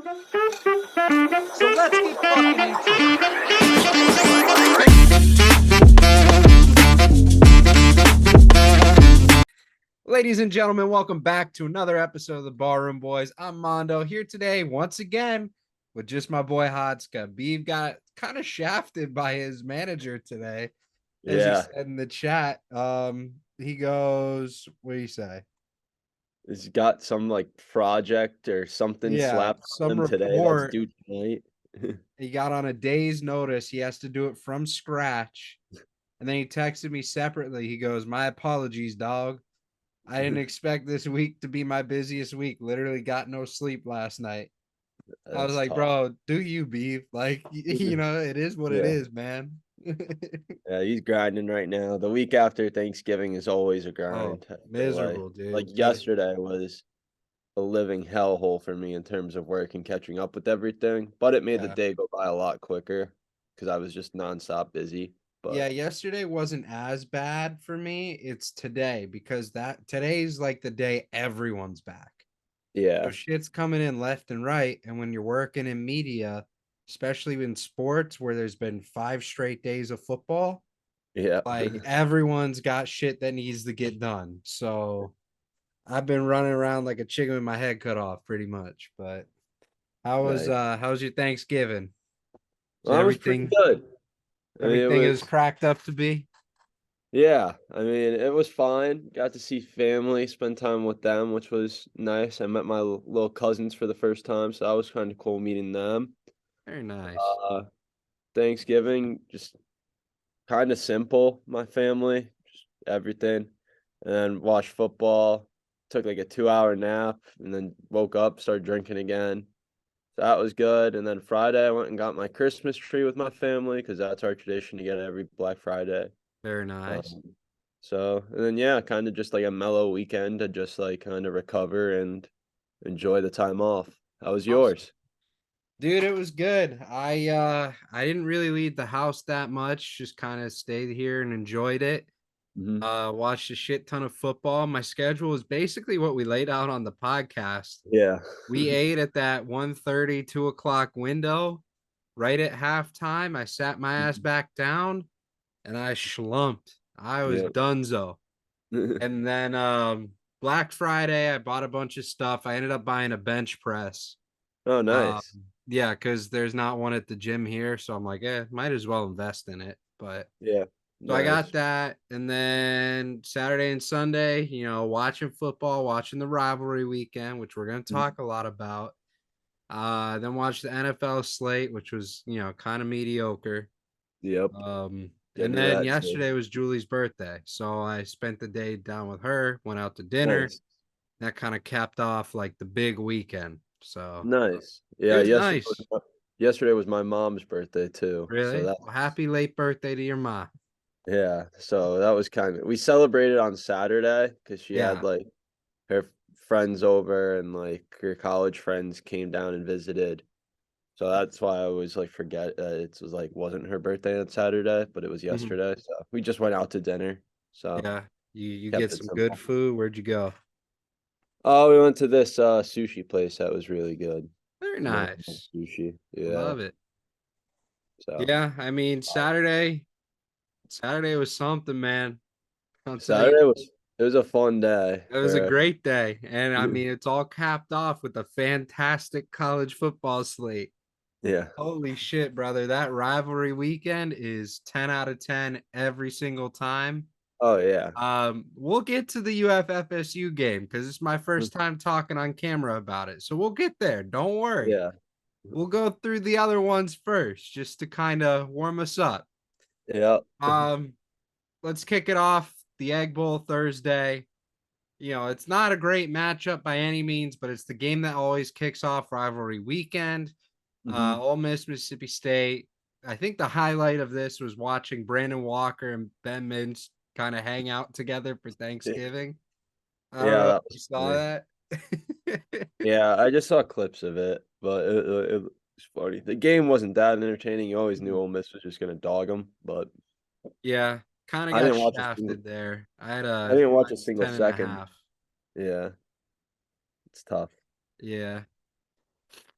So let's get fucking into it. Ladies and gentlemen, welcome back to another episode of the Barroom Boys. I'm Mondo here today once again with just my boy Hodska. Beeve got kind of shafted by his manager today, as he said in the chat. He goes, what do you say? He's got some like project or something slapped on him today that's due tonight. He got on a day's notice. He has to do it from scratch. And then he texted me separately. He goes, "My apologies, dog. I didn't expect this week to be my busiest week. Literally got no sleep last night." I was like, tough. Bro, do you beef? Like, you know, it is what it is, man. Yeah, he's grinding right now. The week after Thanksgiving is always a grind. Miserable, dude. Like yesterday was a living hellhole for me in terms of work and catching up with everything. But it made the day go by a lot quicker because I was just nonstop busy. But yeah, yesterday wasn't as bad for me. It's today because today's like the day everyone's back. Yeah. So shit's coming in left and right. And when you're working in media, especially in sports where there's been 5 straight days of football, like everyone's got shit that needs to get done. So I've been running around like a chicken with my head cut off pretty much. But how's your Thanksgiving? Well, everything was pretty good. Everything is cracked up to be? Yeah, I mean, it was fine. Got to see family, spend time with them, which was nice. I met my little cousins for the first time, so that was kind of cool meeting them. Very nice. Thanksgiving, just kind of simple, my family, just everything. And then watched football, took like a 2-hour nap, and then woke up, started drinking again. So that was good. And then Friday, I went and got my Christmas tree with my family because that's our tradition to get it every Black Friday. Very nice. And then, yeah, kind of just like a mellow weekend to just like kind of recover and enjoy the time off. How was yours? Dude, it was good. I didn't really leave the house that much, just kind of stayed here and enjoyed it. Watched a shit ton of football. My schedule is basically what we laid out on the podcast. Yeah. We ate at that 1:30, 2 o'clock window. Right at halftime, I sat my ass back down and I slumped. I was donezo. And then Black Friday, I bought a bunch of stuff. I ended up buying a bench press. Oh, nice. Yeah, because there's not one at the gym here. So I'm like, might as well invest in it. But yeah. So I got that. And then Saturday and Sunday, you know, watching football, watching the rivalry weekend, which we're going to talk a lot about. Then watch the NFL slate, which was, you know, kind of mediocre. Yep. And then yesterday was Julie's birthday. So I spent the day down with her, went out to dinner. Nice. That kind of capped off like the big weekend. So nice. Yeah, yesterday was my mom's birthday too. Really? So well, happy late birthday to your mom. Yeah, so that was we celebrated on Saturday because she had like her friends over and like her college friends came down and visited. So that's why I always like forget it was like wasn't her birthday on Saturday, but it was yesterday. So we just went out to dinner. So yeah, you get some good food. Where'd you go? Oh, we went to this sushi place that was really good. Very nice. Sushi. Yeah. Love it. So yeah, I mean Saturday was something, man. It was a fun day. It was a great day. And I mean it's all capped off with a fantastic college football slate. Yeah. Holy shit, brother. That rivalry weekend is 10 out of 10 every single time. Oh yeah. We'll get to the UFFSU game because it's my first time talking on camera about it. So we'll get there. Don't worry. Yeah. We'll go through the other ones first just to kind of warm us up. Yeah. Let's kick it off. The Egg Bowl Thursday. You know, it's not a great matchup by any means, but it's the game that always kicks off rivalry weekend. Ole Miss, Mississippi State. I think the highlight of this was watching Brandon Walker and Ben Mintz kind of hang out together for Thanksgiving. I don't know if you saw that. Yeah, I just saw clips of it, but it was funny. The game wasn't that entertaining. You always knew Ole Miss was just gonna dog them, but yeah, kind of got shafted there. I didn't watch a single second. Yeah, it's tough. Yeah.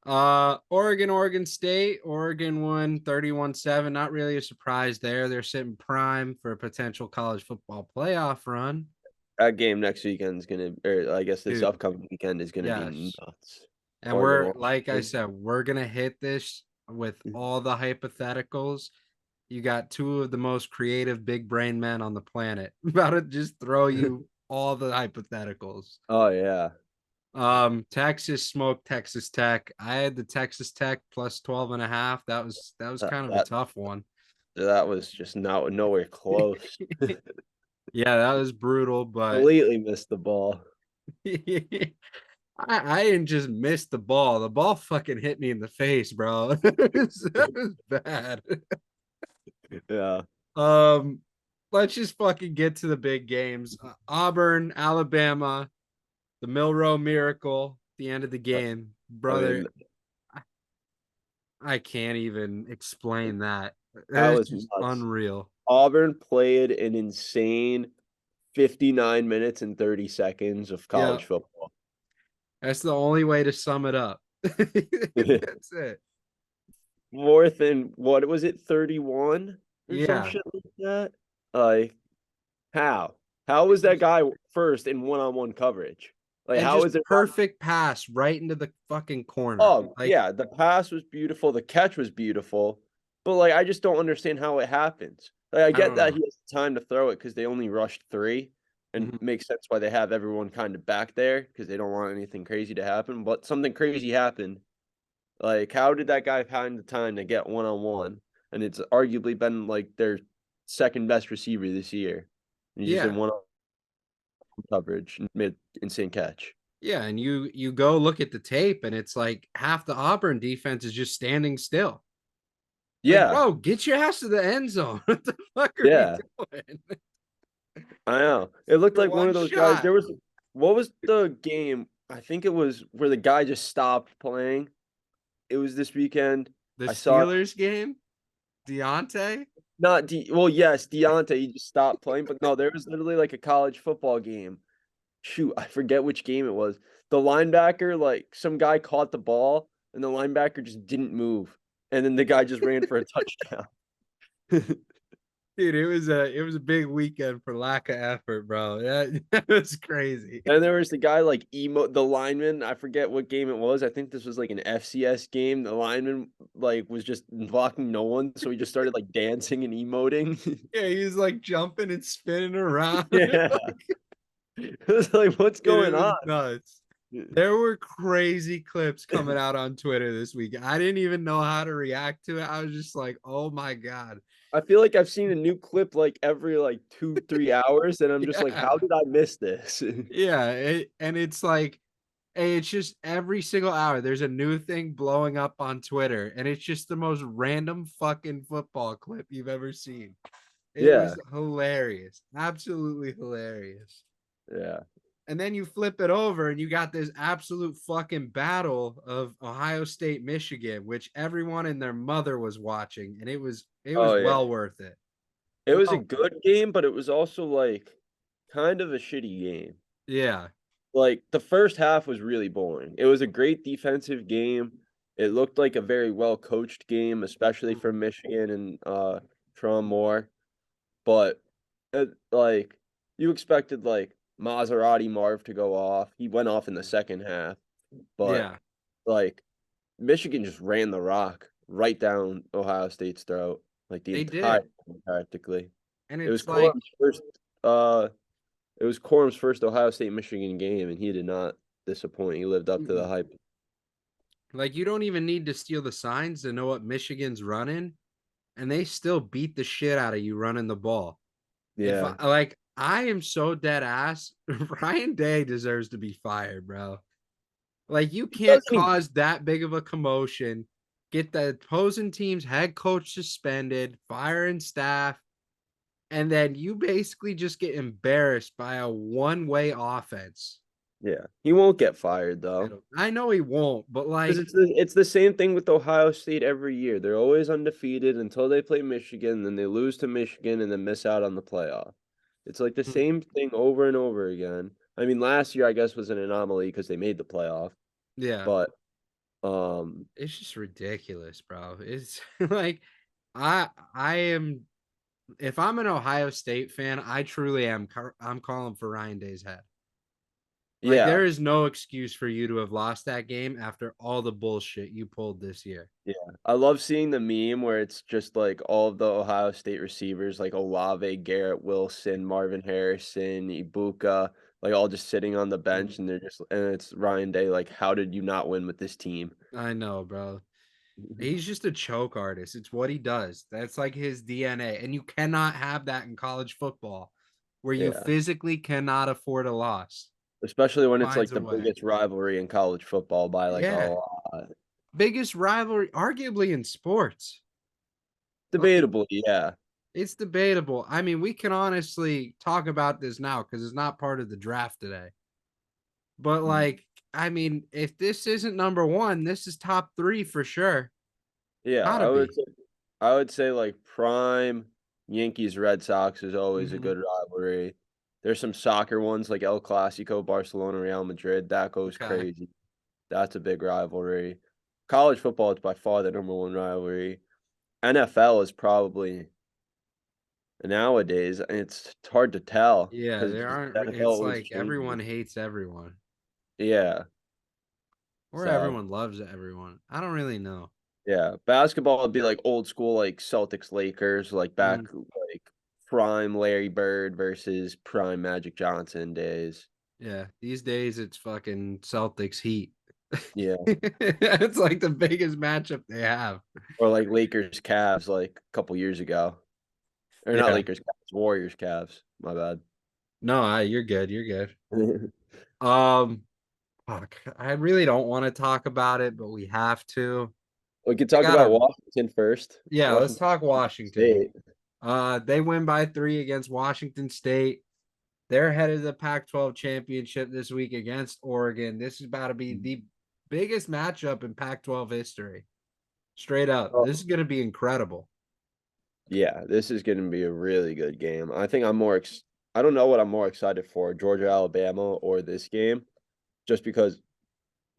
Oregon State. Oregon won 31-7. Not really a surprise there. They're sitting prime for a potential college football playoff run. That game next weekend is gonna, or I guess this Dude, upcoming weekend is gonna be yes. nuts. And Oregon, we're, like I Washington. said, we're gonna hit this with all the hypotheticals. You got two of the most creative big brain men on the planet about to just throw you all the hypotheticals. Oh yeah, Texas smoked Texas Tech. I had the Texas Tech plus 12.5. That was that kind of a that, tough one. that was just nowhere close. Yeah, that was brutal, but Completely missed the ball. I didn't just miss the ball. The ball fucking hit me in the face, bro. That was bad. Yeah, Um, let's just fucking get to the big games. Auburn, Alabama, the Milrow Miracle, the end of the game, I brother. mean I can't even explain that. that It's was just nuts. unreal. Auburn played an insane 59 minutes and 30 seconds of Yeah, college football. that's the only way to sum it up. That's it. More than what was it, 31 or some Yeah, shit like that? Like how? How was that guy first in one-on-one coverage? Like and how just is it not? perfect pass right into the fucking corner. Oh, Like, yeah, the pass was beautiful, the catch was beautiful, but like I just don't understand how it happens. Like I I get don't that know. he has time to throw it because they only rushed three, and Mhm. makes sense why they have everyone kind of back there because they don't want anything crazy to happen. But something crazy happened. Like, how did that guy find the time to get one on one? And it's arguably been like their second best receiver this year. And he's just in Yeah, one coverage and made insane catch. yeah, and you go look at the tape, and it's like half the Auburn defense is just standing still. Like, Yeah, bro, get your ass to the end zone. What the fuck are you yeah, doing? I know. It looked You're like one one of those guys. shot. There was what was the game? I think it was where the guy just stopped playing. It was this weekend. The I saw it. Steelers game, Diontae. Not well, yes, Diontae, he just stopped playing, but no, there was literally like a college football game. Shoot, I forget which game it was. The linebacker, like some guy caught the ball and the linebacker just didn't move. And then the guy just ran for a touchdown. Dude, it was a big weekend for lack of effort, bro. That was crazy. And there was the guy like the lineman, I forget what game it was. I think this was like an FCS game. The lineman like was just blocking no one, so he just started like dancing and emoting. Yeah, he was like jumping and spinning around. Yeah. It was like, what's Dude, going it was on? nuts. There were crazy clips coming out on Twitter this week. I didn't even know how to react to it. I was just like, oh my God. I feel like I've seen a new clip like every like 2-3 hours, and I'm just like, how Yeah. did I miss this? Yeah. And it's like, hey, it's just every single hour there's a new thing blowing up on Twitter, and it's just the most random fucking football clip you've ever seen. It Yeah, was hilarious. Absolutely hilarious. yeah. And then you flip it over and you got this absolute fucking battle of Ohio State, Michigan, which everyone and their mother was watching, and it was Oh yeah. well worth it. It was a Well, good game, but it was also like kind of a shitty game. yeah. Like the first half was really boring. It was a great defensive game. It looked like a very well coached game, especially for Michigan and Tron Moore. But like you expected like Maserati Marv to go off. He went off in the second half, but Yeah. like Michigan just ran the rock right down Ohio State's throat, like the They entire did. time, practically. And It was it's like Corum's first uh it was Corum's first Ohio State Michigan game, and he did not disappoint. He lived up to the mm-mm. hype. Like you don't even need to steal the signs to know what Michigan's running, and they still beat the shit out of you running the ball. If Yeah. I am so dead ass, Ryan Day deserves to be fired, bro. Like you He can't doesn't even cause that big of a commotion, get the opposing team's head coach suspended, firing staff, and then you basically just get embarrassed by a one-way offense. yeah. He won't get fired though. I know he won't, but Because like, it's the same thing with Ohio State every year. They're always undefeated until they play Michigan, then they lose to Michigan and then miss out on the playoff. It's like the mm, same thing over and over again. I mean, last year I guess was an anomaly because they made the playoff, yeah, but It's just ridiculous, bro. It's like I am if I'm an Ohio State fan, I truly am. I'm calling for Ryan Day's head. Like Yeah. there is no excuse for you to have lost that game after all the bullshit you pulled this year. Yeah, I love seeing the meme where it's just like all of the Ohio State receivers, like Olave, Garrett Wilson, Marvin Harrison, Ibuka, like all just sitting on the Mhm. bench, and it's Ryan Day. Like, how did you not win with this team? I know, bro. He's just a choke artist. It's what he does. That's like his DNA. And you cannot have that in college football where you Yeah, physically cannot afford a loss. especially when it's Finds like a the way. biggest rivalry in college football by like a Yeah. lot. Biggest rivalry, arguably in sports. Like Debatably, yeah. it's debatable. I mean, we can honestly talk about this now because it's not part of the draft today. But Mm. like, I mean, if this isn't number one, this is top three for sure. Yeah, Gotta be. I would say like prime Yankees Red Sox is always a Mhm. good rivalry. There's some soccer ones like El Clasico, Barcelona, Real Madrid. That goes Okay. crazy. That's a big rivalry. College football is by far the number one rivalry. NFL is probably nowadays, and it's hard to tell Yeah, because there aren't. NFL It's always like changes. everyone hates everyone, Yeah. or So everyone loves everyone. I don't really know. yeah, basketball would be like old school, like Celtics, Lakers, like back Mhm. like prime Larry Bird versus prime Magic Johnson days. Yeah, these days it's fucking Celtics Heat. Yeah, It's like the biggest matchup they have. or like Lakers, Cavs, like a couple years ago, or not Yeah. Lakers, Cavs, Warriors, Cavs. My bad. No, you're good. You're good. Um, fuck, I really don't want to talk about it, but we have to. We could I talk about gotta. Washington first. Yeah, let's Washington talk Washington. State. They win by 3 against Washington State. They're headed to the Pac-12 championship this week against Oregon. This is about to be the biggest matchup in Pac-12 history. Straight up, Oh, this is going to be incredible. yeah, this is going to be a really good game. I think I'm more. I don't know what I'm more excited for, Georgia, Alabama, or this game, just because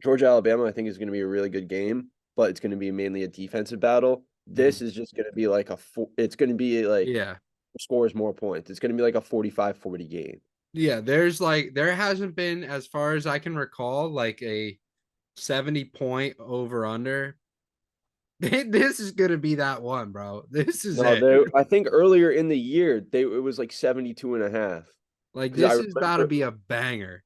Georgia, Alabama, I think is going to be a really good game, but it's going to be mainly a defensive battle. Mhm. This is just going to be like it's going to be like Yeah, scores more points. It's going to be like a 45-40 game. yeah. There hasn't been, as far as I can recall, like a 70-point over under. This is gonna be that one, bro. This is No, it. I think earlier in the year it was like 72 and a half. Like Because I this is about to remember, be a banger.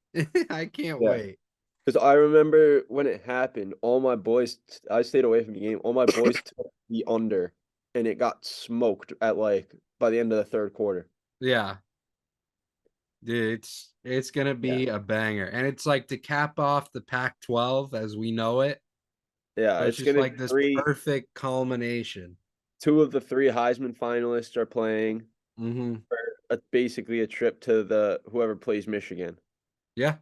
I can't yeah. wait. Because I remember when it happened, all my boys, I stayed away from the game. All my boys took the under, and it got smoked at like by the end of the third quarter. Yeah, dude, it's gonna Yeah. be a banger, and it's like to cap off the Pac-12 as we know it. Yeah. So it's It's just going to be like this perfect culmination. two of the three Heisman finalists are playing Hmm. for basically a trip to the whoever plays Michigan. Yeah,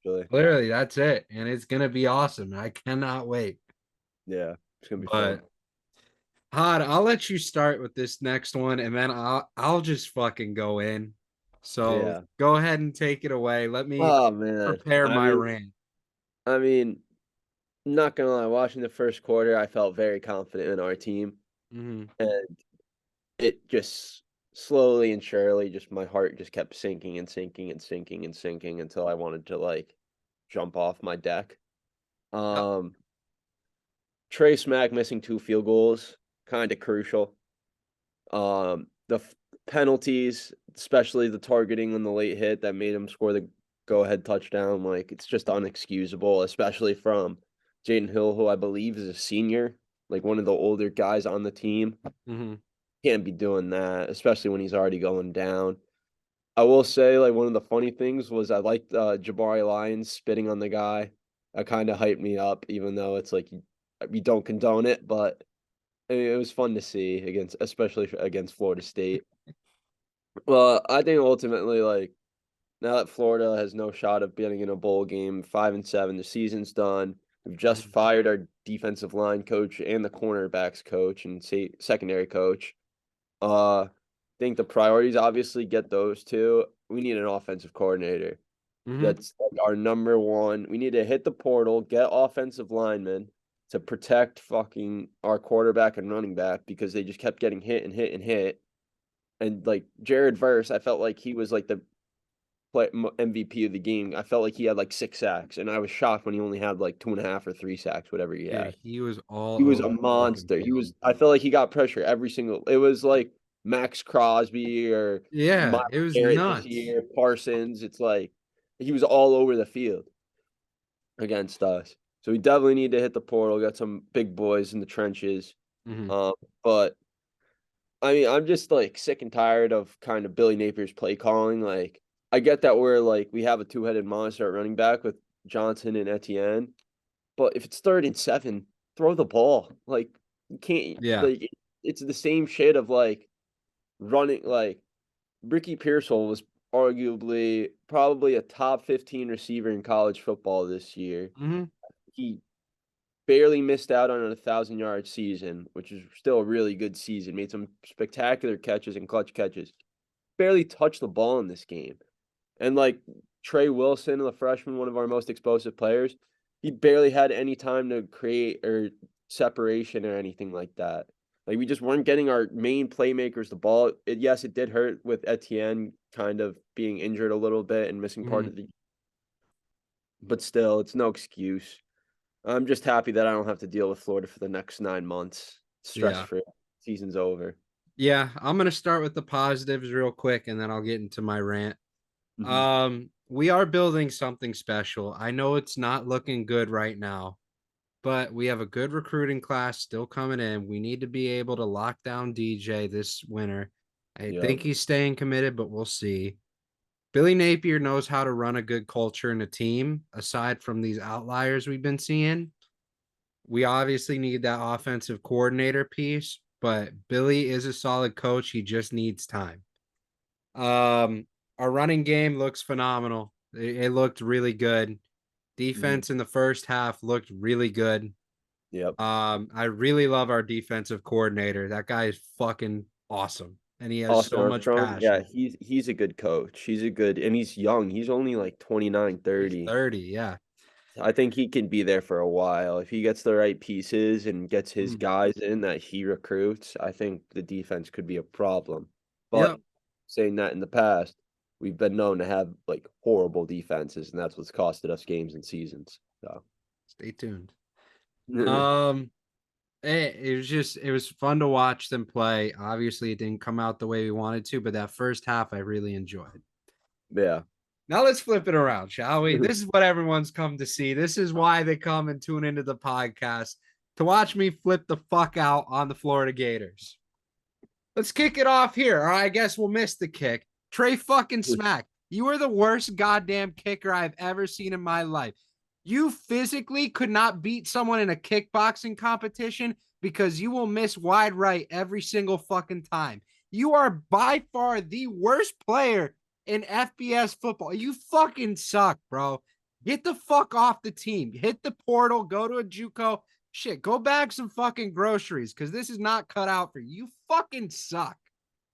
Really. literally, that's it, and it's gonna be awesome. I cannot wait. Yeah. It's going to be fun. But Hod, I'll let you start with this next one, and then I'll just fucking go in. So Yeah. go ahead and take it away. Let me Oh, man. prepare my rant. I mean, not gonna lie, watching the first quarter, I felt very confident in our team. Hmm. And it just slowly and surely, just my heart just kept sinking and sinking and sinking and sinking until I wanted to like jump off my deck. Yep. Um, Trey Smack missing two field goals, kind of crucial. The penalties, especially the targeting on the late hit that made him score the go-ahead touchdown, like it's just unexcusable, especially from Jaden Hill, who I believe is a senior, like one of the older guys on the team. Hmm. Can't be doing that, especially when he's already going down. I will say, like one of the funny things was I liked Jabari Lyons spitting on the guy. That kind of hyped me up, even though it's like you don't condone it, but I mean, it was fun to see against, especially against Florida State. Well, I think ultimately, like now that Florida has no shot of getting in a bowl game, 5-7, the season's done. We've just fired our defensive line coach and the cornerbacks coach and secondary coach. I think the priorities obviously get those two. We need an offensive coordinator. Hmm. That's like our number one. We need to hit the portal, get offensive linemen, to protect fucking our quarterback and running back because they just kept getting hit and hit and hit. And like Jared Verse, I felt like he was like the MVP of the game. I felt like he had like 6 sacks, and I was shocked when he only had like 2.5 or 3 sacks, whatever he had. Dude, he was all He was over a the fucking monster. He field. was. I felt like he got pressure every single. It was like Max Crosby or Yeah, Myles it was Garrett this nuts. year, Parsons. It's like he was all over the field against us. So we definitely need to hit the portal. Got some big boys in the trenches. Mhm. But I mean, I'm just like sick and tired of kind of Billy Napier's play calling. Like, I get that we're like we have a two-headed monster at running back with Johnson and Etienne, but if it's 3rd and 7, throw the ball. Like, you can't Yeah. like it's the same shit of like running. Like Ricky Pearsall was arguably probably a top 15 receiver in college football this year. Mhm. He barely missed out on a 1,000-yard season, which is still a really good season. Made some spectacular catches and clutch catches. Barely touched the ball in this game. And like Trey Wilson, the freshman, one of our most explosive players, he barely had any time to create or separation or anything like that. Like we just weren't getting our main playmakers the ball. Yes, it did hurt with Etienne kind of being injured a little bit and missing part Mhm. of the, but still, it's no excuse. I'm just happy that I don't have to deal with Florida for the next 9 months. Stress Yeah. free. Season's over. Yeah, I'm gonna start with the positives real quick and then I'll get into my rant. Hmm. We are building something special. I know it's not looking good right now, but we have a good recruiting class still coming in. We need to be able to lock down DJ this winter. I Yeah. think he's staying committed, but we'll see. Billy Napier knows how to run a good culture in a team, aside from these outliers we've been seeing. We obviously need that offensive coordinator piece, but Billy is a solid coach. He just needs time. Our running game looks phenomenal. It looked really good. Hmm. Defense in the first half looked really good. Yep. I really love our defensive coordinator. That guy is fucking awesome. And he has Austin so much Armstrong. Yeah, passion. he's a good coach. He's a good and he's young. He's only like 29, He's 30. 30, yeah. I think he can be there for a while. If he gets the right pieces and gets his Mhm. guys in that he recruits, I think the defense could be a problem. But Yep. saying that in the past, we've been known to have like horrible defenses, and that's what's costed us games and seasons. So Stay tuned. Um, it was fun to watch them play. Obviously, it didn't come out the way we wanted to, but that first half I really enjoyed. yeah. Now let's flip it around, shall we? This is what everyone's come to see. This is why they come and tune into the podcast to watch me flip the fuck out on the Florida Gators. Let's kick it off here, or I guess we'll miss the kick. Trey fucking Smack, you are the worst goddamn kicker I've ever seen in my life. You physically could not beat someone in a kickboxing competition because you will miss wide right every single fucking time. You are by far the worst player in FBS football. You fucking suck, bro. Get the fuck off the team. Hit the portal, go to a JUCO. Shit, go bag some fucking groceries because this is not cut out for you. You fucking suck.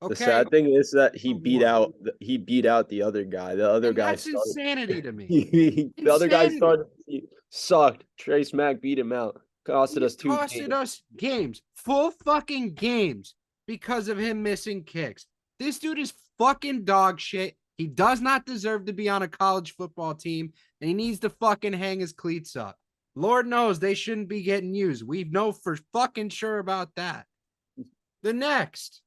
The Okay. sad thing is that No more. he beat out the other guy. The other And guy that's started. insanity to me. The other guy Insanity. started. He sucked. Trace Mack beat him out. Costed He's us 2 costed games. us games, full fucking games because of him missing kicks. This dude is fucking dog shit. He does not deserve to be on a college football team, and he needs to fucking hang his cleats up. Lord knows they shouldn't be getting used. We know for fucking sure about that. The next,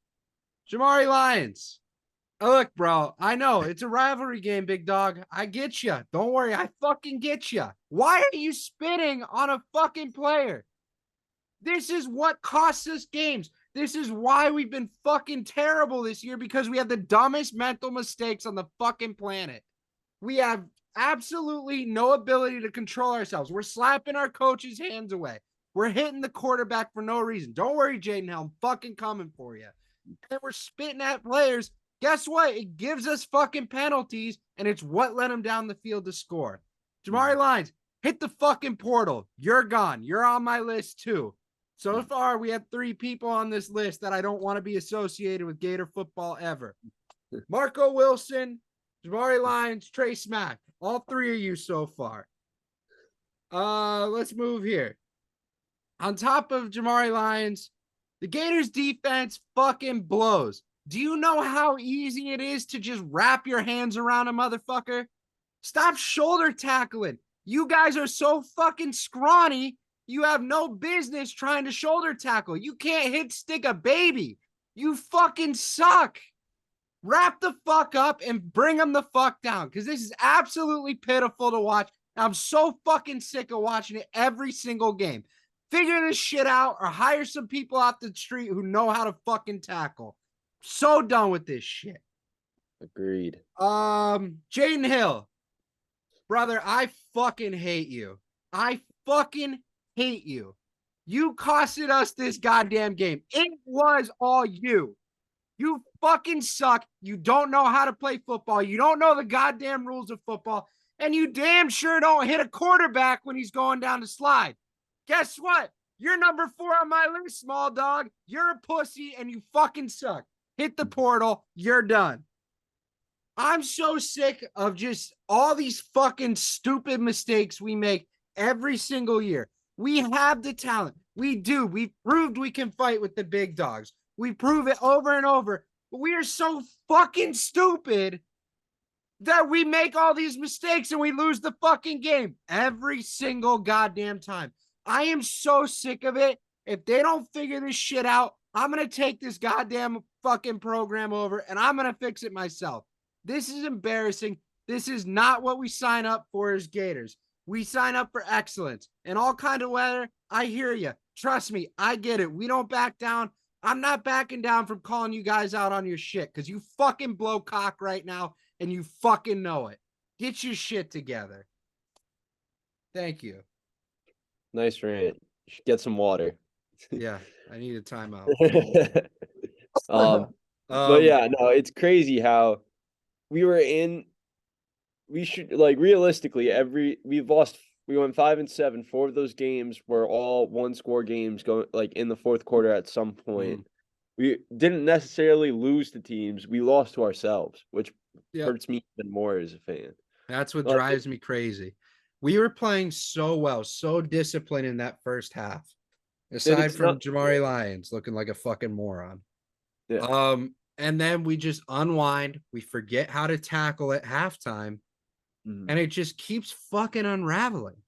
Jamari Lyons. Look, bro, I know it's a rivalry game, big dog. I get you. Don't worry. I fucking get you. Why are you spitting on a fucking player? This is what costs us games. This is why we've been fucking terrible this year because we have the dumbest mental mistakes on the fucking planet. We have absolutely no ability to control ourselves. We're slapping our coaches' hands away. We're hitting the quarterback for no reason. Don't worry, Jaden Hill. I'm fucking coming for you. And we're spitting at players. Guess what? It gives us fucking penalties, and it's what let them down the field to score. Jamari Lyons, hit the fucking portal. You're gone. You're on my list too. So far, we have 3 people on this list that I don't want to be associated with Gator football ever. Marco Wilson, Jamari Lyons, Trey Smack. All 3 of you so far. Let's move here. on top of Jamari Lyons, the Gators defense fucking blows. Do you know how easy it is to just wrap your hands around a motherfucker? Stop shoulder tackling. You guys are so fucking scrawny. You have no business trying to shoulder tackle. You can't hit stick a baby. You fucking suck. Wrap the fuck up and bring them the fuck down, because this is absolutely pitiful to watch. I'm so fucking sick of watching it every single game. Figure this shit out or hire some people off the street who know how to fucking tackle. So done with this shit. Agreed. Jaden Hill, brother, I fucking hate you. I fucking hate you. You costed us this goddamn game. It was all you. You fucking suck. You don't know how to play football. You don't know the goddamn rules of football. And you damn sure don't hit a quarterback when he's going down the slide. Guess what? You're number 4 on my list, small dog. You're a pussy and you fucking suck. Hit the portal. You're done. I'm so sick of just all these fucking stupid mistakes we make every single year. We have the talent. We do. We've proved we can fight with the big dogs. We prove it over and over. But we are so fucking stupid that we make all these mistakes and we lose the fucking game every single goddamn time. I am so sick of it. If they don't figure this shit out, I'm going to take this goddamn fucking program over and I'm going to fix it myself. This is embarrassing. This is not what we sign up for as Gators. We sign up for excellence in all kind of weather. I hear you. Trust me, I get it. We don't back down. I'm not backing down from calling you guys out on your shit because you fucking blow cock right now and you fucking know it. Get your shit together. Thank you. Nice rant. You should get some water. Yeah, I need a timeout. But yeah, no, it's crazy how we should, like, realistically, we went 5-7. 4 of those games were all 1-score games going like in the fourth quarter at some point. We didn't necessarily lose to teams. We lost to ourselves, which hurts me even more as a fan. That's what drives me crazy. We were playing so well, so disciplined in that first half. Aside from Jamari Lyons looking like a fucking moron. Yeah. And then we just unwind. We forget how to tackle at halftime. And it just keeps fucking unraveling.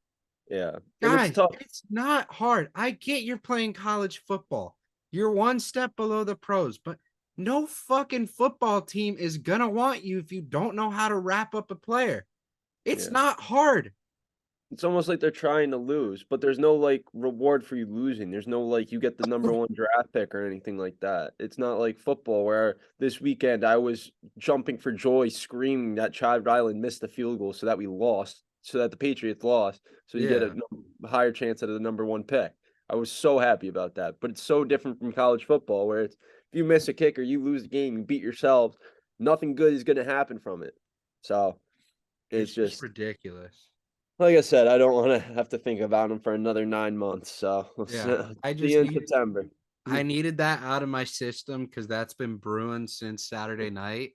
Yeah. Guys, it's not hard. I get you're playing college football. You're one step below the pros, but no fucking football team is going to want you if you don't know how to wrap up a player. It's not hard. It's almost like they're trying to lose, but there's no like reward for you losing. There's no like you get the number 1 draft pick or anything like that. It's not like football where this weekend I was jumping for joy, screaming that Child Island missed the field goal so that we lost, so that the Patriots lost, so you get a higher chance at the number 1 pick. I was so happy about that, but it's so different from college football where it's if you miss a kick or you lose the game, you beat yourselves, nothing good is going to happen from it. So it's just ridiculous. Like I said, I don't want to have to think about him for another 9 months. So I just see you in September. I needed that out of my system because that's been brewing since Saturday night.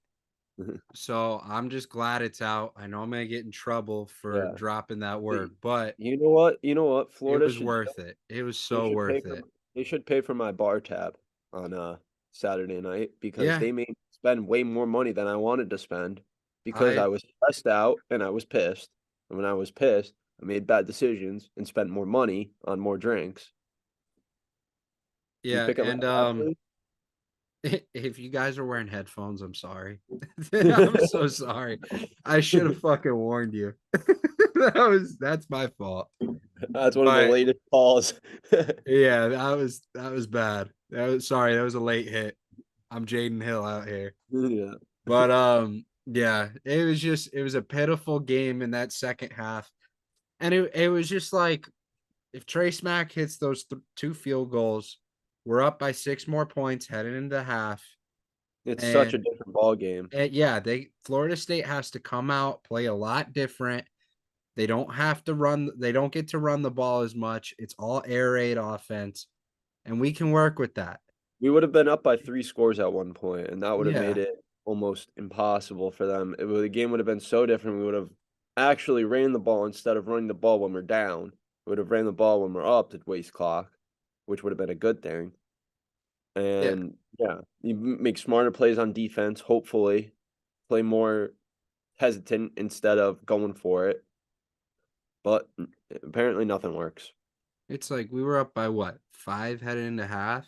So I'm just glad it's out. I know I'm gonna get in trouble for dropping that word, but you know what? Florida was worth it. It was so worth it. They should pay for my bar tab on Saturday night because they made me spend way more money than I wanted to spend because I was stressed out and I was pissed. And when I was pissed, I made bad decisions and spent more money on more drinks. Yeah, and if you guys are wearing headphones, I'm sorry. I'm so sorry. I should have fucking warned you. That's my fault. That's one of the latest calls. Yeah, that was bad. Sorry, that was a late hit. I'm Jaden Hill out here. Yeah. But yeah, it was a pitiful game in that second half. And it was just like if Trace Mack hits those 2 field goals, we're up by 6 more points heading into half. It's such a different ball game. Yeah, Florida State has to come out, play a lot different. They don't have to run, they don't get to run the ball as much. It's all air raid offense, and we can work with that. We would have been up by 3 scores at one point, and that would have made it almost impossible for them. The game would have been so different. We would have actually ran the ball instead of running the ball when we're down. We would have ran the ball when we're up to waste clock. which would have been a good thing. Yeah. And yeah, you make smarter plays on defense, hopefully, play more hesitant instead of going for it. But apparently nothing works. It's like we were up by what, 5 headed into half?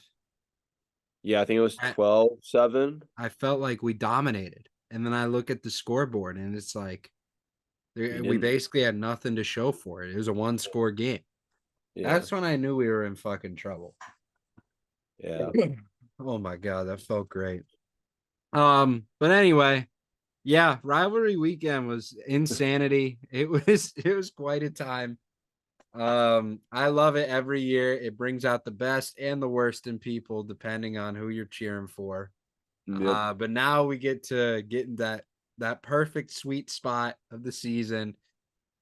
Yeah, I think it was I, 12-7. I felt like we dominated. And then I look at the scoreboard and it's like We we didn't. basically had nothing to show for it. It was a 1-score game. Yeah, That's when I knew we were in fucking trouble. yeah. Oh my god, that felt great. But anyway, yeah, rivalry weekend was insanity. It was quite a time. I love it every year. It brings out the best and the worst in people, depending on who you're cheering for. Yep. But now we get to get in that perfect sweet spot of the season.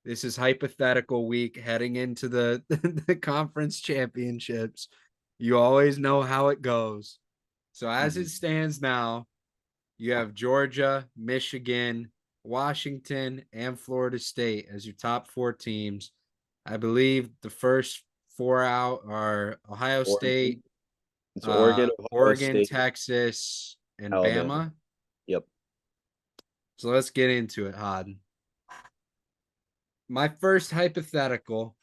This is hypothetical week heading into the the conference championships. You always know how it goes. So as it stands now, you have Georgia, Michigan, Washington, and Florida State as your top 4 teams. I believe the first 4 out are Ohio Oregon. State, It's Oregon, Ohio Oregon, State, Texas, and Alabama. Bama. Yep. So let's get into it, Hod. My first hypothetical.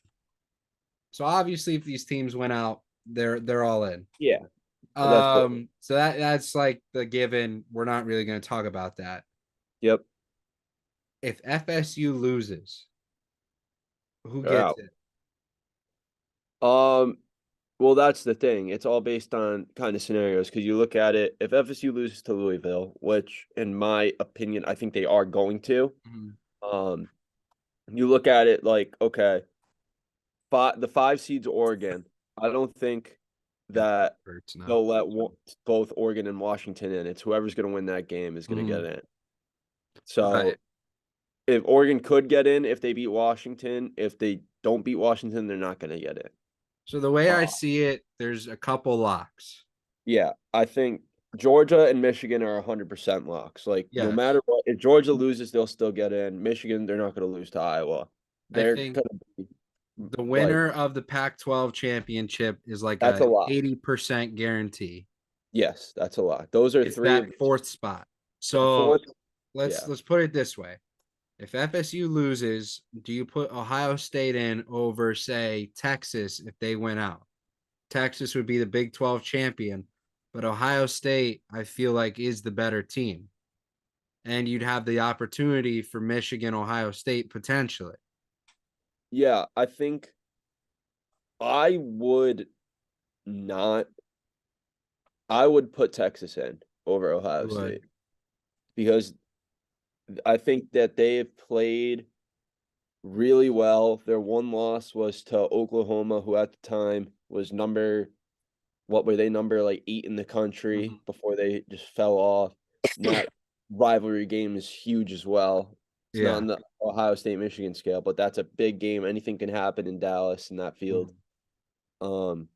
So obviously, if these teams went out, they're all in. Yeah, that's what. So that's like the given. We're not really going to talk about that. Yep. If FSU loses, who They're gets out. it? Well, that's the thing. It's all based on kind of scenarios because you look at it. If FSU loses to Louisville, which in my opinion, I think they are going to, Mhm. um, you look at it like, okay, the 5 seeds Oregon. I don't think Yeah, that hurts now. they'll let both Oregon and Washington in. It's whoever's going to win that game is going to Mhm. get in. Right. So if Oregon could get in, if they beat Washington, if they don't beat Washington, they're not going to get in. So the way Uh, I see it, there's a couple locks. yeah, I think Georgia and Michigan are 100% locks. Like no Yes. matter what, if Georgia loses, they'll still get in. Michigan, they're not going to lose to Iowa. I They're think going to be the like winner of the Pac-12 championship is like that's a a lot. 80% guarantee. Yes, that's a lot. Those are It's three of that fourth spot. the So fourth. let's Yeah. let's put it this way. If FSU loses, do you put Ohio State in over, say, Texas if they went out? Texas would be the Big 12 champion, but Ohio State, I feel like, is the better team. And you'd have the opportunity for Michigan, Ohio State potentially. Yeah, I think I would not. I would put Texas in over Ohio You would. State because I think that they've played really well. Their one loss was to Oklahoma, who at the time was what were they, number like 8 in the country Mhm. before they just fell off. And that rivalry game is huge as well. It's not Yeah. on the Ohio State Michigan scale, but that's a big game. Anything can happen in Dallas in that field. Mhm. Um,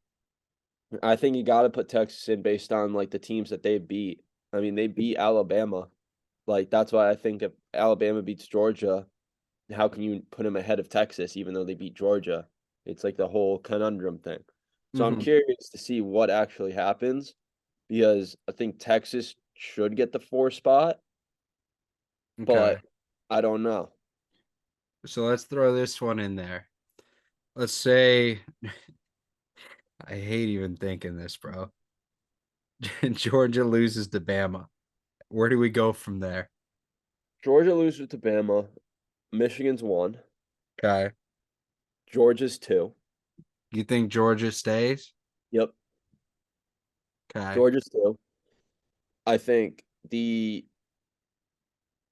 I think you got to put Texas in based on like the teams that they beat. I mean, they beat Alabama. Like that's why I think if Alabama beats Georgia, how can you put them ahead of Texas even though they beat Georgia? It's like the whole conundrum thing. So I'm Mhm. curious to see what actually happens because I think Texas should get the 4 spot, Okay. but I don't know. So let's throw this one in there. Let's say, I hate even thinking this, bro. Georgia loses to Bama. Where do we go from there? Georgia loses to Bama, Michigan's 1, Okay. Georgia's 2. You think Georgia stays? Yep, Okay. Georgia's 2. I think the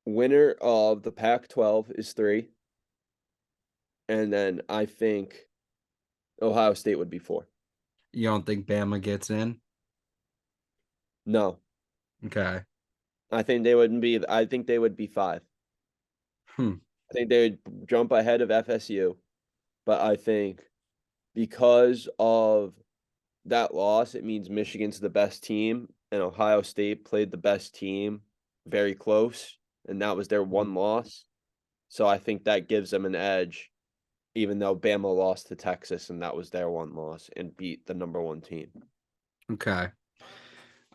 winner of the Pac-12 is 3, and then I think Ohio State would be 4. You don't think Bama gets in? No, Okay. I think they wouldn't be. I think they would be 5. Hmm. I think they would jump ahead of FSU, but I think because of that loss, it means Michigan's the best team, and Ohio State played the best team very close, and that was their one loss. So I think that gives them an edge even though Bama lost to Texas and that was their one loss and beat the number 1 team. Okay.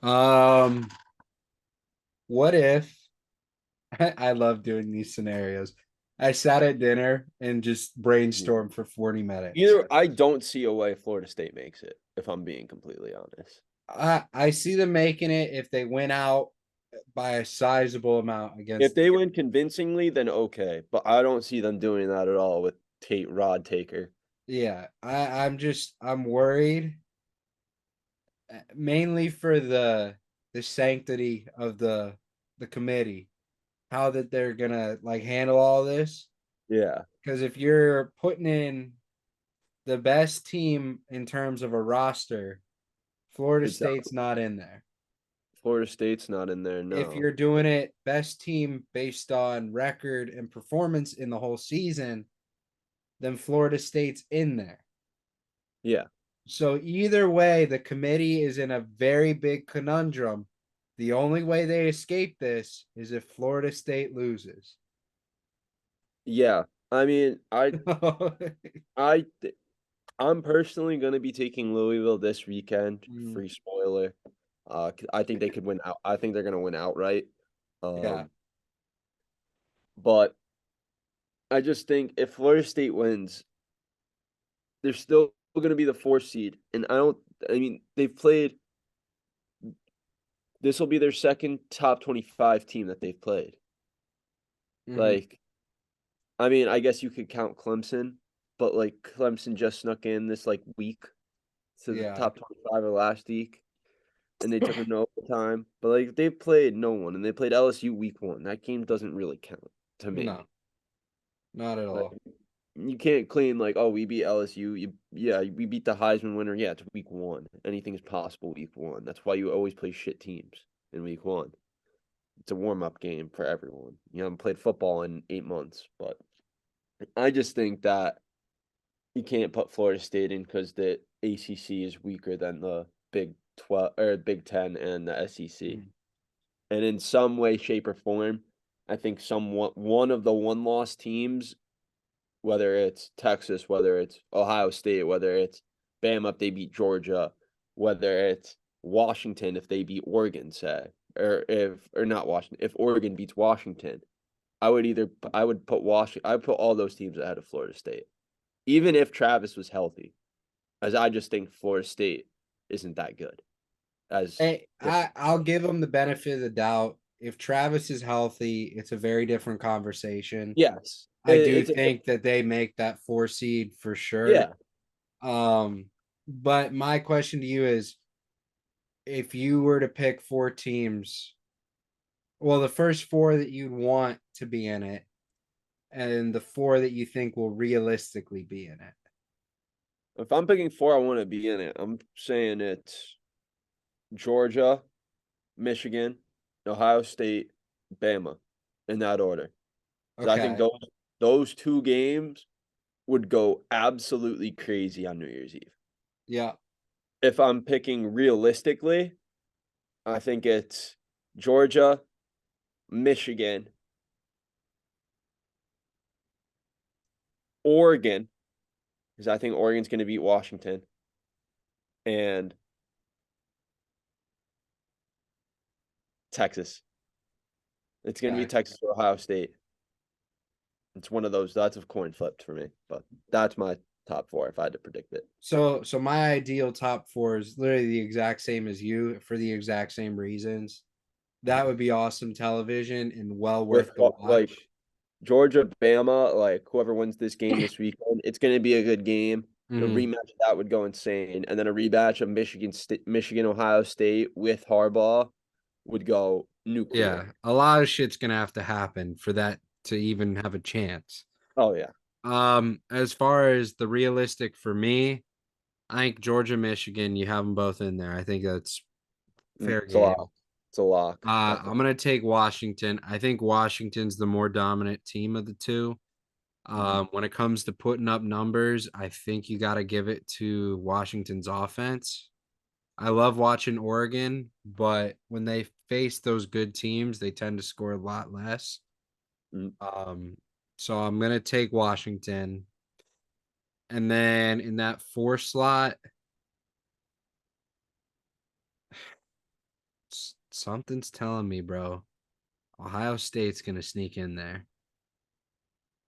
Um, what if I love doing these scenarios. I sat at dinner and just brainstormed for 40 minutes. I don't see a way Florida State makes it, if I'm being completely honest. I see them making it if they win out by a sizable amount If against. they win convincingly, then okay, but I don't see them doing that at all with Rod Taker. Yeah, I'm worried mainly for the sanctity of the committee, how that they're gonna like handle all this. Yeah, Because if you're putting in the best team in terms of a roster, Florida it's out. State's not in there. Florida State's not in there, If no. you're doing it best team based on record and performance in the whole season, then Florida State's in there. Yeah. So either way, the committee is in a very big conundrum. The only way they escape this is if Florida State loses. Yeah. I mean, I I'm personally going to be taking Louisville this weekend. Mm, Free spoiler. I think they could win out. I think they're going to win outright. yeah. But I just think if Florida State wins, they're still going to be the 4th seed, and I mean, they've played. This will be their second top 25 team that they've played. Mhm. Like, I mean, I guess you could count Clemson, but like Clemson just snuck in this like week to the Yeah. top 25 of last week, and they took them to overtime. But like they played no one, and they played LSU week 1. That game doesn't really count to me. No, not at Like all. you can't claim like, oh, we beat LSU. Yeah, we beat the Heisman winner. Yeah, it's week 1. Anything is possible week 1. That's why you always play shit teams in week 1. It's a warm up game for everyone. You haven't played football in 8 months, but I just think that you can't put Florida State in because the ACC is weaker than the Big 12 or Big 10 and the SEC. Mhm. And in some way, shape, or form, I think one of the one-loss teams, whether it's Texas, whether it's Ohio State, whether it's Bama if they beat Georgia, whether it's Washington if they beat Oregon, say, or not Washington, if Oregon beats Washington, I would put I would put all those teams ahead of Florida State, even if Travis was healthy, as I just think Florida State isn't that good as Hey, the I'll give them the benefit of the doubt. If Travis is healthy, it's a very different conversation. yes, I do it's a think that they make that 4 seed for sure. yeah. But my question to you is if you were to pick 4 teams, well, the first 4 that you'd want to be in it, and the 4 that you think will realistically be in it. If I'm picking 4, I want to be in it. I'm saying it's Georgia, Michigan, Ohio State, Bama, in that order. Because I think Okay. those 2 games would go absolutely crazy on New Year's Eve. Yeah. If I'm picking realistically, I think it's Georgia, Michigan, Oregon, because I think Oregon's going to beat Washington, and Texas. It's going to be Okay. Texas or Ohio State. It's one of those. That's a coin flipped for me, but that's my top 4 if I had to predict it. So my ideal top 4 is literally the exact same as you for the exact same reasons. That would be awesome television and well With worth the like watch. Georgia, Bama, like whoever wins this game this weekend, it's going to be a good game. A Mhm. rematch of that would go insane, and then a rematch of Michigan, Ohio State with Harbaugh would go nuclear. Yeah, a lot of shit's gonna have to happen for that to even have a chance. Oh yeah, As far as the realistic for me, I think Georgia, Michigan, you have them both in there. I think that's fair it's a game. lock. It's a lock. I'm gonna take Washington. I think Washington's the more dominant team of the two. Mhm. When it comes to putting up numbers, I think you got to give it to Washington's offense. I love watching Oregon, but when they face those good teams, they tend to score a lot less. Mm. Um, so I'm gonna take Washington. And then in that 4 slot, something's telling me, bro, Ohio State's gonna sneak in there.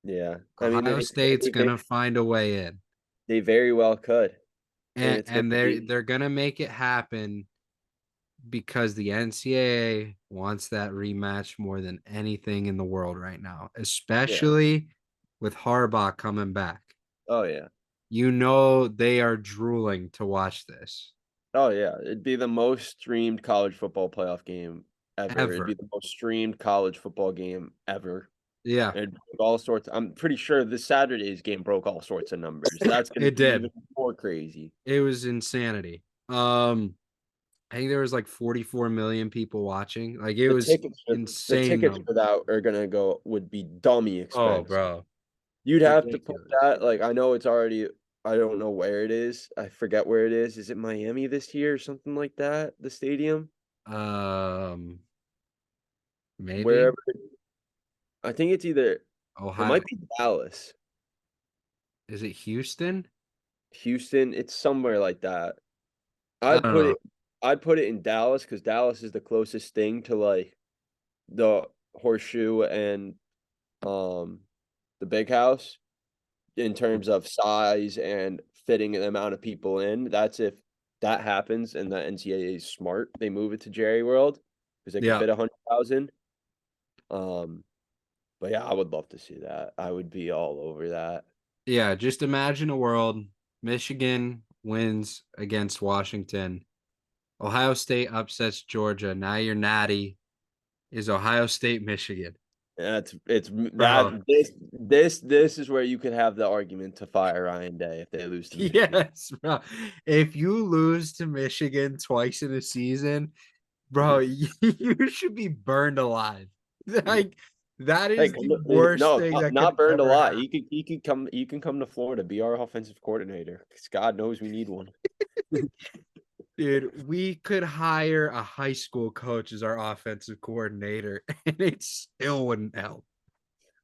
Yeah, I mean Ohio State's gonna find a way in. they very well could, and And it's gonna and be they're gonna make it happen because the NCAA wants that rematch more than anything in the world right now, yeah. especially with Harbaugh coming back. Oh yeah. You know they are drooling to watch this Oh yeah, it'd be the most streamed college football playoff game ever. It'd be ever. the most streamed college football game ever. Yeah, And all sorts. I'm pretty sure this Saturday's game broke all sorts of numbers. That's going to it be even did. more crazy. It was insanity. I think there was like 44 million people watching. Like it The was tickets, the insane tickets number. for that are going to go would be dummy Oh, expensive. bro, You'd have to put ridiculous. that. Like I know it's already. I don't know where it is. I forget where it is. Is it Miami this year or something like that? The stadium, Um, wherever. maybe I think it's either. It Ohio. might be Dallas, Is it Houston? Houston. It's somewhere like that. I I'd don't put know. it I'd put it in Dallas because Dallas is the closest thing to like the horseshoe and um the big house in terms of size and fitting the amount of people in. That's if that happens and the NCAA is smart. They move it to Jerry World because they could Yeah, fit 100,000. Um, but yeah, I would love to see that. I would be all over that. yeah. Just imagine a world. Michigan wins against Washington. Ohio State upsets Georgia. Now you're natty. Is Ohio State Michigan, It's bro? that this is where you could have the argument to fire Ryan Day if they lose to Michigan. Yes, bro. If you lose to Michigan twice in a season, bro, you should be burned alive. Like that Hey, is the worst no, thing that could not burned a ever lot. happen. You can come to Florida, be our offensive coordinator. 'Cause God knows we need one. Dude, we could hire a high school coach as our offensive coordinator, and it still wouldn't help.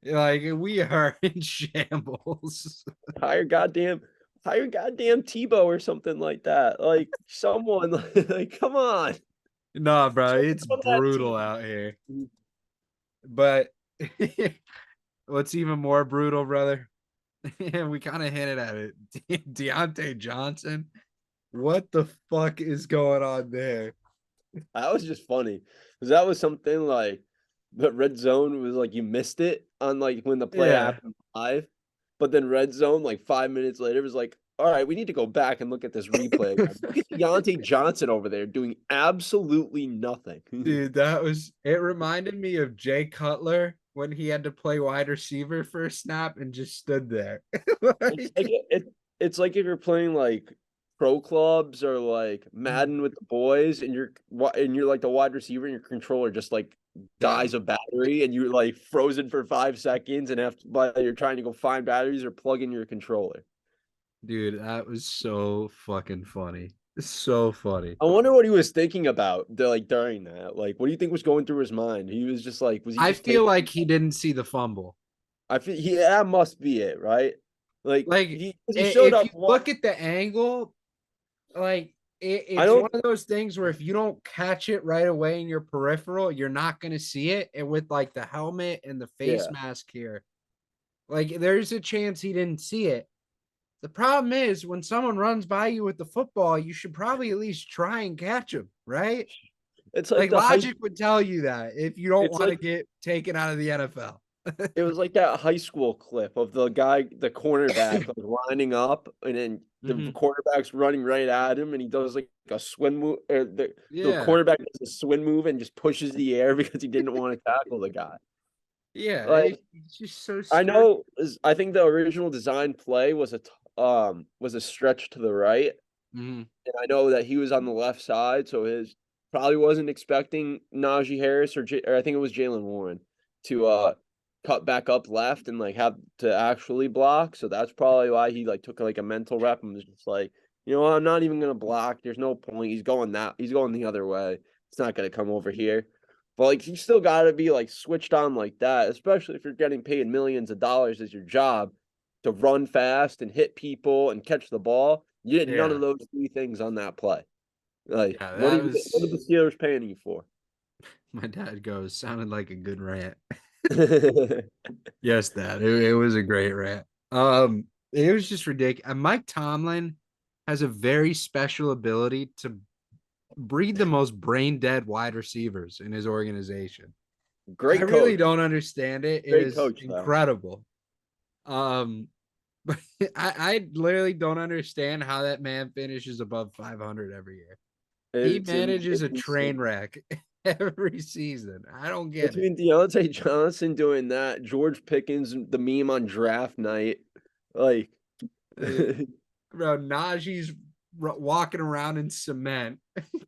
Like we are in shambles. Hire goddamn hire goddamn Tebow or something like that. Like someone like come on. Nah, bro, Someone it's on that brutal team. out here. But what's even more brutal, brother? And we kind of hinted at it. Diontae Johnson. What the fuck is going on there? That was just funny. Because that was something like the red zone was like you missed it on like when the play Yeah. happened live. But then red zone, like 5 minutes later, was like, all right, we need to go back and look at this replay again. Look at Deontay Johnson over there doing absolutely nothing. Dude, that was it reminded me of Jay Cutler when he had to play wide receiver for a snap and just stood there. It's like Like, it's like if you're playing like pro clubs or like Madden with the boys and you're like the wide receiver and your controller just like yeah, dies of battery and you're like frozen for 5 seconds and after but you're trying to go find batteries or plug in your controller. dude, that was so fucking funny. So funny. I wonder what he was thinking about like during that. Like what do you think was going through his mind? He was just like was he I just feel taking like he didn't see the fumble. I feel that must be it, right? Like Like he showed if up you look at the angle, like I it's one don't of those things where if you don't catch it right away in your peripheral, you're not going to see it. And with like the helmet and the face yeah. mask here, like there's a chance he didn't see it. The problem is when someone runs by you with the football, you should probably at least try and catch him, right? It's like Like the high logic would tell you that if you don't it's want to like get taken out of the NFL. it was like that high school clip of the guy, the cornerback, like lining up, and then the Mhm. quarterback's running right at him, and he does like a swim move. The Yeah. cornerback does a swim move and just pushes the air because he didn't want to tackle the guy. Yeah. Like It's just so I stupid. know, I think the original design play was a stretch to the right, Mhm. and I know that he was on the left side, so his probably wasn't expecting Najee Harris or I think it was Jalen Warren to cut back up left and like have to actually block. So that's probably why he like took like a mental rep and was just like, you know what, I'm not even gonna block. There's no point. He's going the other way. It's not gonna come over here. But like you still gotta be like switched on like that, especially if you're getting paid millions of dollars as your job. to run fast and hit people and catch the ball. You did none Yeah. of those three things on that play. Like, Yeah, what that are the was Steelers paying you for? my dad goes, sounded like a good rant. Yeah, Yes, Dad. It was a great rant. It was just ridiculous. And Mike Tomlin has a very special ability to breed the most brain dead wide receivers in his organization. I great really coach. don't understand it. It Great is coach, though. incredible. Um, but I literally don't understand how that man finishes above 500 every year. He manages It's a train insane. wreck every season. I don't get it. Between Diontae Johnson doing that, George Pickens, the meme on draft night, like, Bro, Najee's walking around in cement.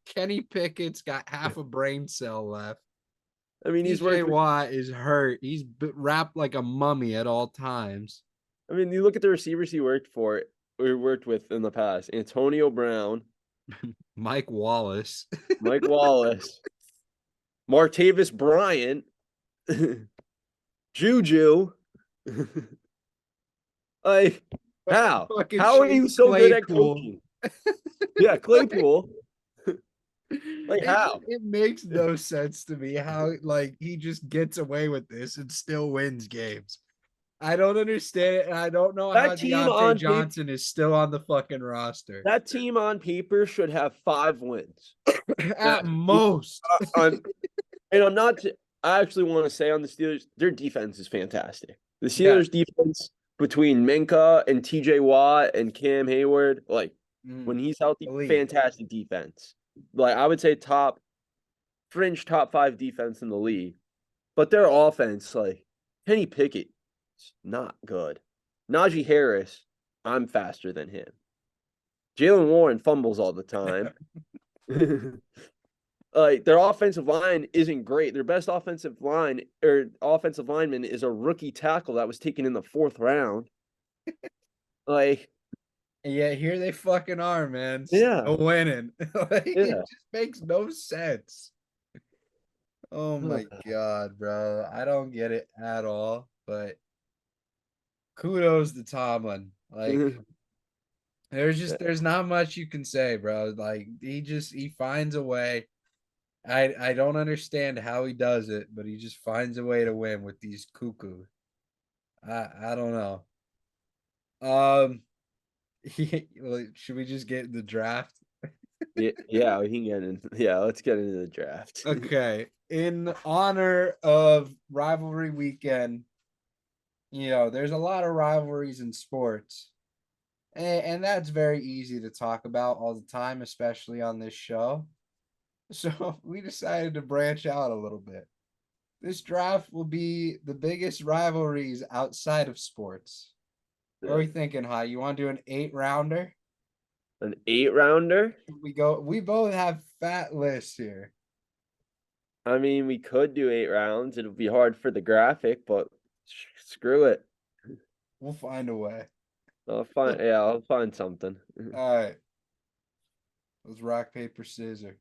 Kenny Pickett's got half a brain cell left. I mean, he's TJ worked with. Watt is hurt. He's wrapped like a mummy at all times. I mean, you look at the receivers he worked for or worked with in the past: Antonio Brown, Mike Wallace. Mike Wallace, Martavis Bryant, Juju. Like, how? Fucking How are you Chase so good at Claypool. coaching? Yeah, Claypool. Like, It how? it makes no sense to me how like he just gets away with this and still wins games. I don't understand it, and I don't know how That team Diontae on paper, Johnson is still on the fucking roster. that team on paper should have 5 wins. At most. On, and I'm not. I actually want to say on the Steelers, their defense is fantastic. The Yeah. Steelers' defense between Minka and T.J. Watt and Cam Hayward, like when he's healthy, Elite. fantastic defense. Like I would say fringe top 5 defense in the league. But their offense, like Kenny Pickett, is not good. Najee Harris, I'm faster than him. Jalen Warren fumbles all the time. Like their offensive line isn't great. Their best offensive line or offensive lineman is a rookie tackle that was taken in the 4th round. Like, And yet here they fucking are, man. yeah, Still winning. Like, it yeah. just makes no sense. Oh my god, bro. I don't get it at all. But kudos to Tomlin. Like, there's not much you can say, bro. Like he finds a way. I don't understand how he does it, but he just finds a way to win with these cuckoo. I don't know. Um should we just get in the draft? Yeah, we can get in. Yeah, let's get into the draft. Okay. In honor of rivalry weekend, there's a lot of rivalries in sports. And that's very easy to talk about all the time, especially on this show. So we decided to branch out a little bit. This draft will be the biggest rivalries outside of sports. What are we thinking, High? You want to do an 8-rounder? An 8-rounder? We both have fat lists here. I mean, we could do 8 rounds. It'll be hard for the graphic, but screw it. We'll find a way. I'll find something. All right. Let's rock, paper, scissors.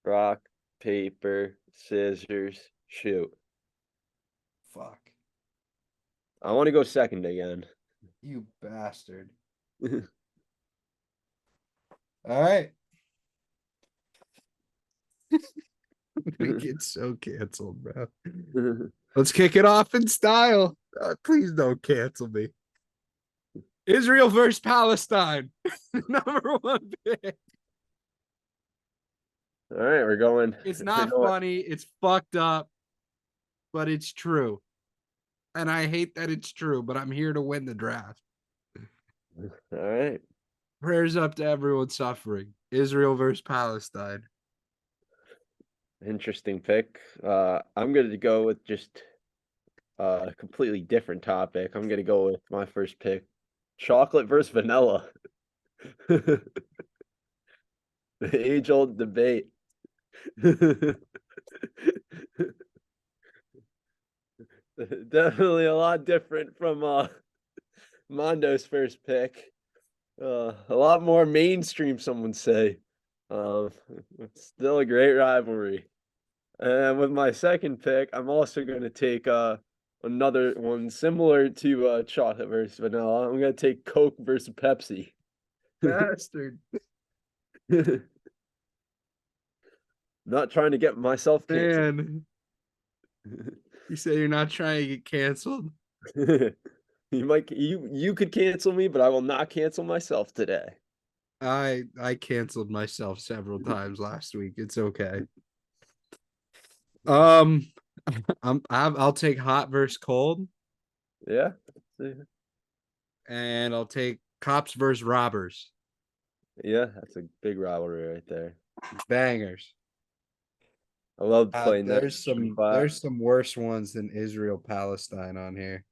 Rock, paper, scissors, shoot. Fuck. I want to go second again. You bastard. All right. We get so canceled, bro. Let's kick it off in style. Please don't cancel me. Israel versus Palestine. Number 1 pick. All right, we're going. It's not funny. It's fucked up, but it's true. And I hate that it's true, but I'm here to win the draft. All right. Prayers up to everyone suffering. Israel versus Palestine. Interesting pick. I'm going to go with just a completely different topic. I'm going to go with my first pick. Chocolate versus vanilla. The age-old debate. Definitely a lot different from Mondo's first pick. A lot more mainstream, some would say. Still a great rivalry. And with my second pick, I'm also going to take a another one similar to chocolate versus vanilla. I'm gonna take Coke versus Pepsi. Bastard. Not trying to get myself canceled. Man, you say you're not trying to get canceled? You could cancel me, but I will not cancel myself today. I canceled myself several times last week. It's okay. Um, I'll take hot versus cold, Yeah. and I'll take cops versus robbers. Yeah, that's a big rivalry right there. Bangers. I love playing that. There's some worse ones than Israel Palestine on here.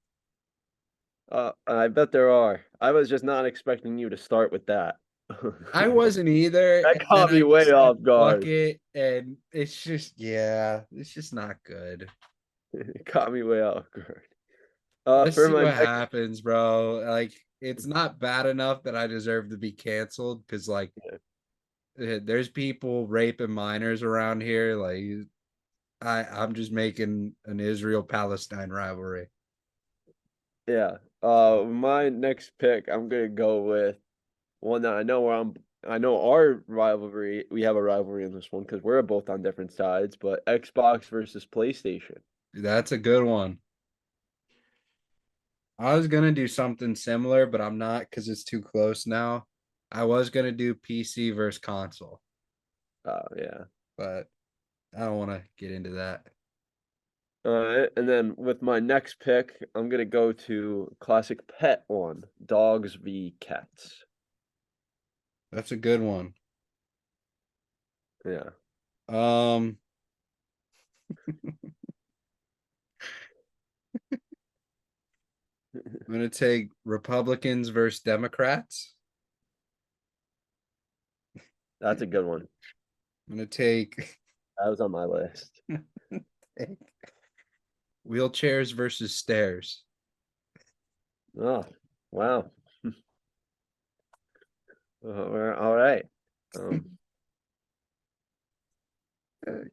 I bet there are. I was just not expecting you to start with that. I wasn't either, That and then caught me I way just said, off fuck guard. it, and it's just it's just not good. It caught me way off guard. Let's For see my what next, happens, bro. Like, it's not bad enough that I deserve to be canceled because, like, there's people raping minors around here. Like, I'm just making an Israel Palestine rivalry. yeah. My next pick, I'm gonna go with one that I know I know our rivalry. We have a rivalry in this one because we're both on different sides. But Xbox versus PlayStation. That's a good one. I was gonna do something similar, but I'm not because it's too close now. I was gonna do PC versus console, Oh yeah. but I don't want to get into that. All right, and then with my next pick, I'm gonna go to classic pet one, dogs v cats. That's a good one. Yeah. Um, I'm gonna take Republicans versus Democrats. That's a good one. I'm gonna take That was on my list. wheelchairs versus stairs. Oh, wow. All right.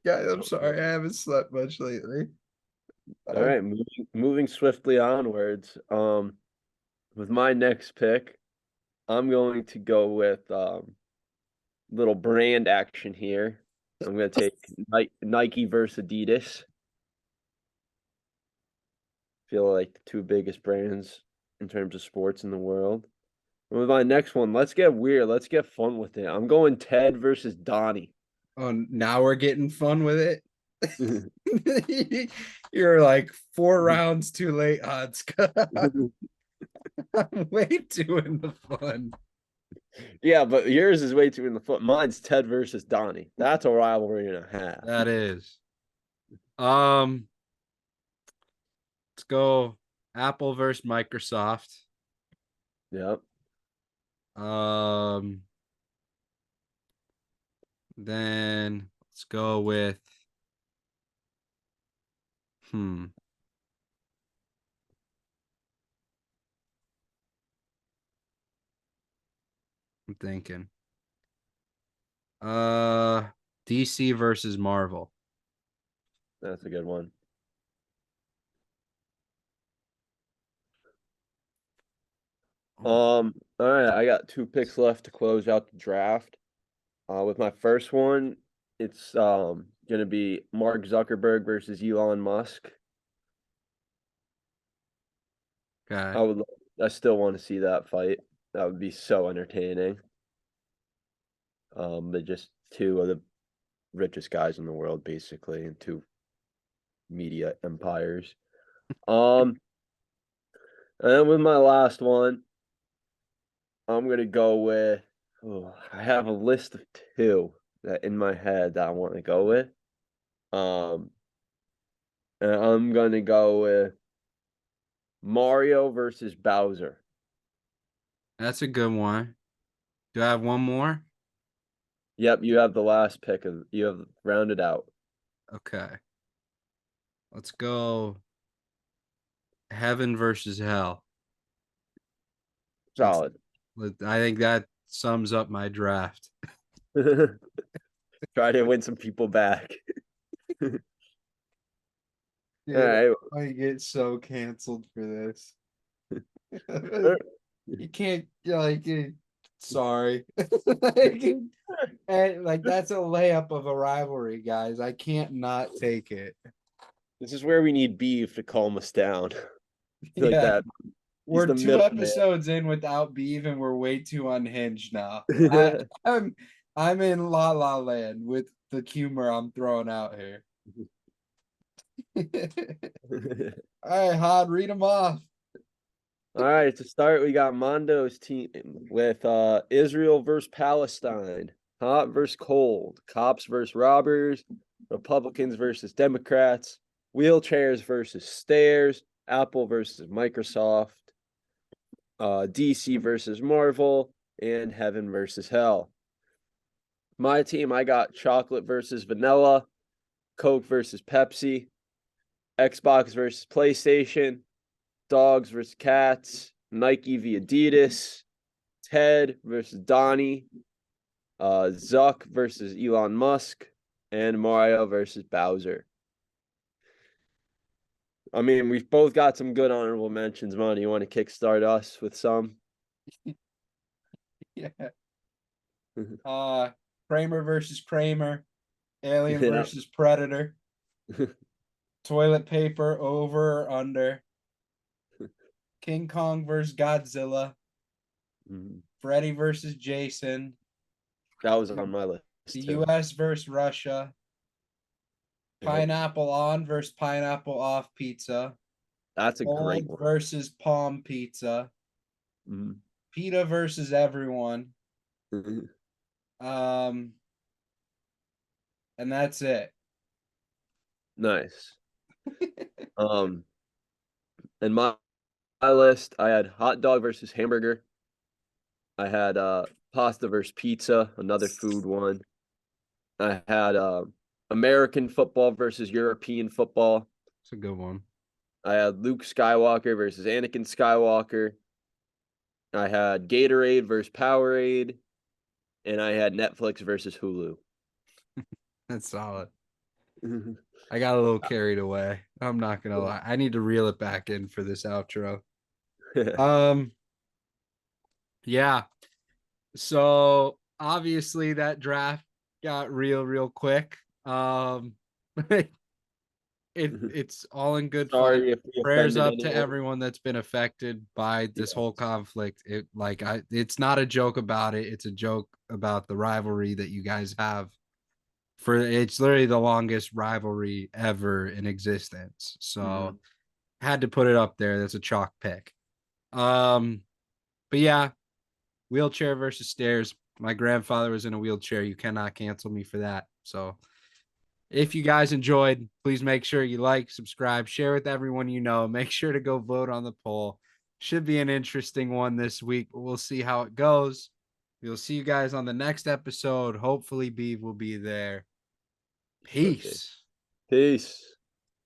Guys, I'm sorry, I haven't slept much lately. All right, moving swiftly onwards. With my next pick, I'm going to go with little brand action here. I'm gonna take Nike versus Adidas. Feel like the two biggest brands in terms of sports in the world. And with my next one, let's get weird. Let's get fun with it. I'm going Ted versus Donnie. Oh, now we're getting fun with it. You're like 4 rounds too late, odds. I'm way too in the fun. Yeah, but yours is way too in the foot. Mine's Ted versus Donnie. That's a rivalry and a half. That is. Um, let's go Apple versus Microsoft. Yep. Then let's go with I'm thinking. Uh DC versus Marvel. That's a good one. All right, I got 2 picks left to close out the draft. With my first one, it's gonna be Mark Zuckerberg versus Elon Musk. Okay. I still want to see that fight. That would be so entertaining. They're just two of the richest guys in the world, basically, and two media empires. And then with my last one, I'm gonna go with. Oh, I have a list of two that in my head that I want to go with. Um, and I'm gonna go with Mario versus Bowser. That's a good one. Do I have one more? Yep, you have the last pick of you have rounded out. Okay. Let's go heaven versus hell. Let's Solid. I think that sums up my draft. Try to win some people back. Dude, All right. I get so canceled for this. You can't sorry. Like that's a layup of a rivalry, guys. I can't not take it. This is where we need beef to calm us down. Like Yeah. that. He's We're the 2 episodes in without beef and we're way too unhinged now. middleman. I'm in La La Land with the humor I'm throwing out here. All right, Hod, read them off. All right, to start, we got Mondo's team with Israel versus Palestine, hot versus cold, cops versus robbers, Republicans versus Democrats, wheelchairs versus stairs, Apple versus Microsoft, DC versus Marvel, and Heaven versus Hell. My team, I got chocolate versus vanilla, Coke versus Pepsi, Xbox versus PlayStation, Dogs versus Cats, Nike v Adidas, Ted versus Donnie, Zuck versus Elon Musk, and Mario versus Bowser. I mean, we've both got some good honorable mentions, man. You want to kickstart us with some? Yeah. Kramer versus Kramer, Alien Yeah. versus Predator, toilet paper over or under, King Kong versus Godzilla, Freddy versus Jason, That was on my list the too. US versus Russia, pineapple on versus pineapple off pizza, That's a great cold one. versus palm pizza, PETA versus everyone. And that's it. Nice. In my list, I had hot dog versus hamburger. I had pasta versus pizza, another food one. I had American football versus European football. It's a good one. I had Luke Skywalker versus Anakin Skywalker. I had Gatorade versus Powerade. And I had Netflix versus Hulu. That's solid. I got a little carried away. I'm not gonna lie. I need to reel it back in for this outro. Yeah. So obviously that draft got real quick. It's all in good fun. Sorry if we Prayers offended up to anyone. everyone that's been affected by this whole conflict. It's not a joke about it. It's a joke about the rivalry that you guys have. It's literally the longest rivalry ever in existence. So had to put it up there. That's a chalk pick. But yeah, wheelchair versus stairs. My grandfather was in a wheelchair. You cannot cancel me for that. So if you guys enjoyed, please make sure you like, subscribe, share with everyone you know. Make sure to go vote on the poll. Should be an interesting one this week, but we'll see how it goes. We'll see you guys on the next episode. Hopefully, Beeve will be there. Peace. Peace.